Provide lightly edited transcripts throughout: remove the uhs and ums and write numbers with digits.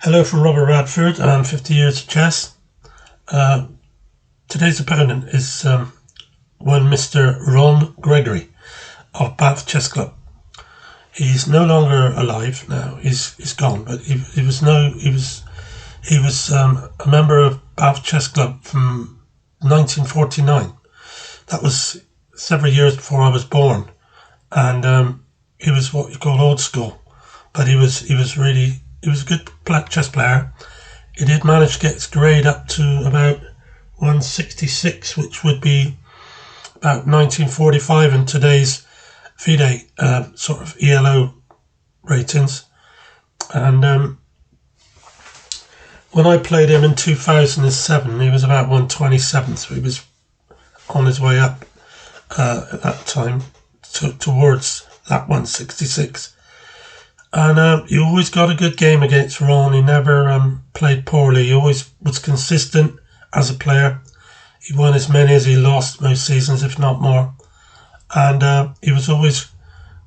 Hello from Robert Radford and 50 Years of Chess. Today's opponent is one Mr. Ron Gregory of Bath Chess Club. He's no longer alive now. He's gone, but he was a member of Bath Chess Club from 1949. That was several years before I was born, and he was what you call old school, but he was a good chess player. He did manage to get his grade up to about 166, which would be about 1945 in today's FIDE sort of ELO ratings. And when I played him in 2007, he was about 127, so he was on his way up at that time towards that 166. And he always got a good game against Ron. He never played poorly. He always was consistent as a player. He won as many as he lost most seasons, if not more. And he was always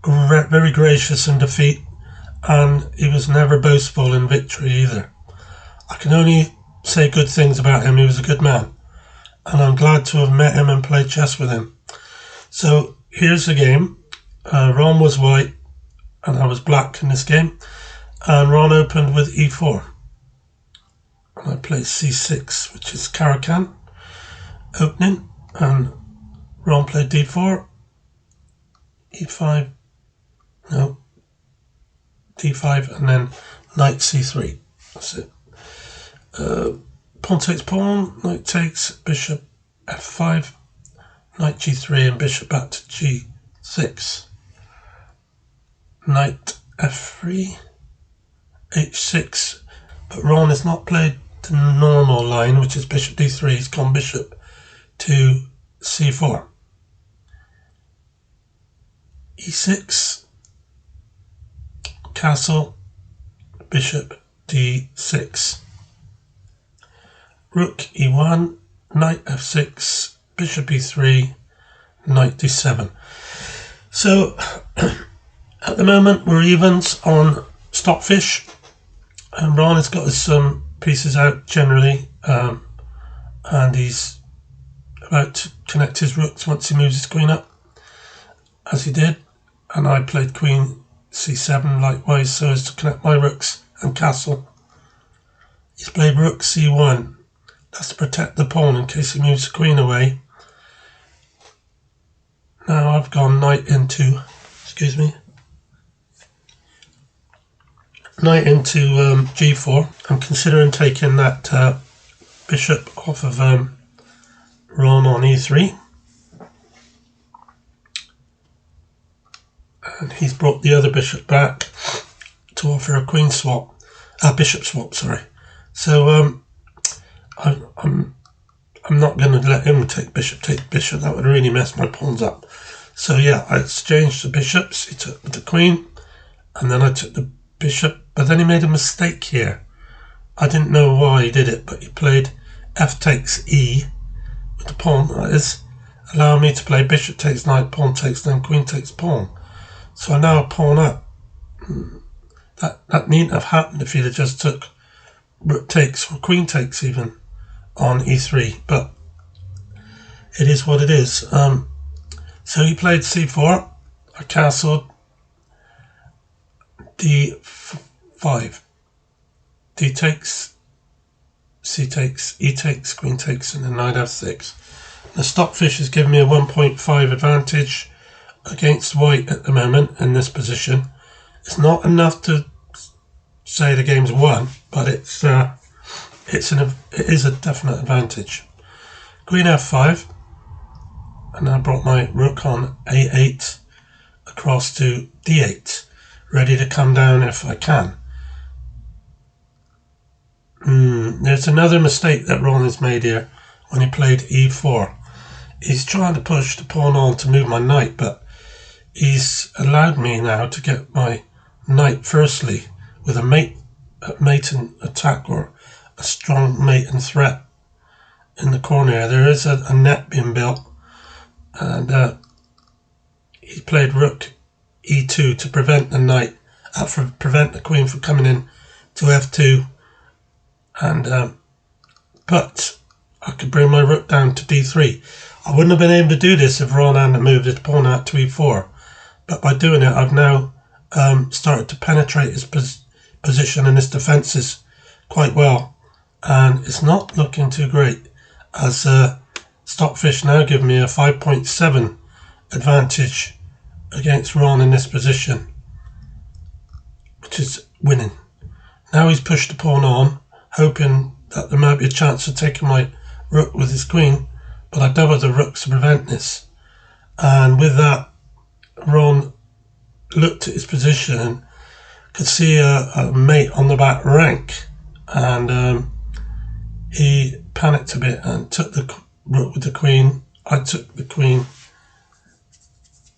very gracious in defeat, and he was never boastful in victory either. I can only say good things about him. He was a good man, and I'm glad to have met him and played chess with him. So here's the game. Ron was white, and I was black in this game, and Ron opened with e4. And I played c6, which is Caro-Kann opening, and Ron played d4, e5, no, d5, and then knight c3. That's it. Pawn takes pawn, knight takes, bishop f5, knight g3, and bishop back to g6. Knight f3, h6, but Ron has not played the normal line, which is bishop d3. He's gone bishop to c4. e6, castle, bishop d6. Rook e1, knight f6, bishop e3, knight d7. So at the moment we're evens on Stockfish, and Ron has got some pieces out generally, and he's about to connect his rooks once he moves his queen up, as he did, and I played queen c7 likewise so as to connect my rooks and castle. He's played rook c1, that's to protect the pawn in case he moves the queen away. Now I've gone knight into, knight into g4. I'm considering taking that bishop off of Ron on e3. And he's brought the other bishop back to offer a queen swap, bishop swap, sorry. So I'm not going to let him take bishop. That would really mess my pawns up. So yeah, I exchanged the bishops. He took the queen, and then I took the bishop. But then he made a mistake here. I didn't know why he did it, but he played f takes e with the pawn. That is allowing me to play bishop takes knight, pawn takes, then queen takes pawn. So I now pawn up. That needn't have happened if he'd have just took rook takes or queen takes even on e3, but it is what it is. So he played c4, I castled, d5, d takes, c takes, e takes, queen takes, and then knight f6. The Stockfish has given me a 1.5 advantage against white at the moment in this position. It's not enough to say the game's won, but it is a definite advantage. Queen f5, and I brought my rook on a8 across to d8, ready to come down if I can. There's another mistake that Ron has made here when he played e4. He's trying to push the pawn on to move my knight, but he's allowed me now to get my knight firstly with a maiden attack or a strong maiden threat in the corner. There is a net being built, and he played rook e2 to prevent the knight, prevent the queen from coming in to f2 and but I could bring my rook down to d3. I wouldn't have been able to do this if Ron hadn't moved his pawn out to e4, but by doing it I've now started to penetrate his position and his defences quite well, and it's not looking too great, as Stockfish now give me a 5.7 advantage against Ron in this position, which is winning. Now he's pushed the pawn on, hoping that there might be a chance of taking my rook with his queen, but I doubled the rooks to prevent this. And with that, Ron looked at his position and could see a mate on the back rank, and he panicked a bit and took the rook with the queen. I took the queen,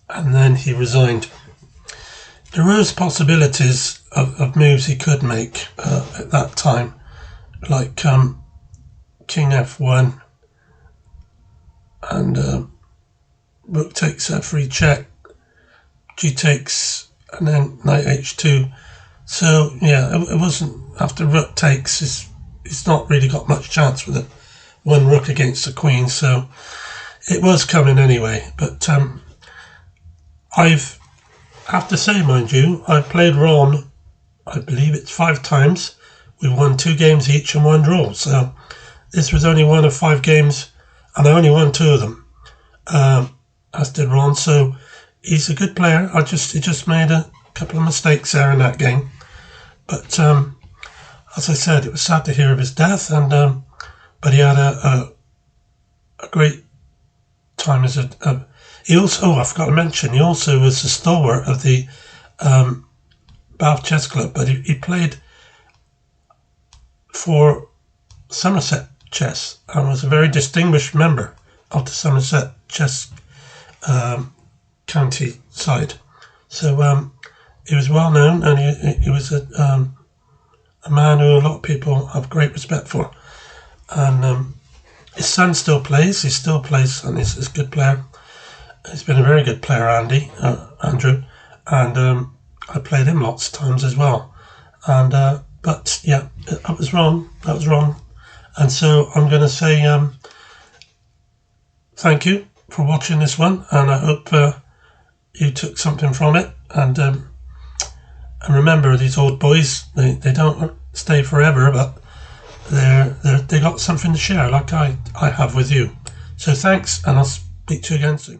and then he resigned. There was possibilities of moves he could make at that time, like king f1 and rook takes f3 check, g takes, and then knight h2. So yeah, it wasn't, after rook takes, he's not really got much chance with it. One rook against the queen, so it was coming anyway. But I have to say, mind you, I've played Ron, I believe it's 5 times. We've won 2 games each and 1 draw. So this was only one of 5 games, and I only won 2 of them, as did Ron. So he's a good player. He just made a couple of mistakes there in that game. But as I said, it was sad to hear of his death, and but he had a great time as a. He also, I forgot to mention, he also was the stalwart of the Bath Chess Club, but he played for Somerset Chess and was a very distinguished member of the Somerset Chess county side. So he was well known, and he was a man who a lot of people have great respect for. And his son still plays. He still plays, and he's a good player. He's been a very good player, Andrew, and I played him lots of times as well. And but yeah, that was wrong. And so I'm going to say thank you for watching this one, and I hope you took something from it. And remember, these old boys, they don't stay forever, but they got something to share, like I have with you. So thanks, and I'll speak to you again soon.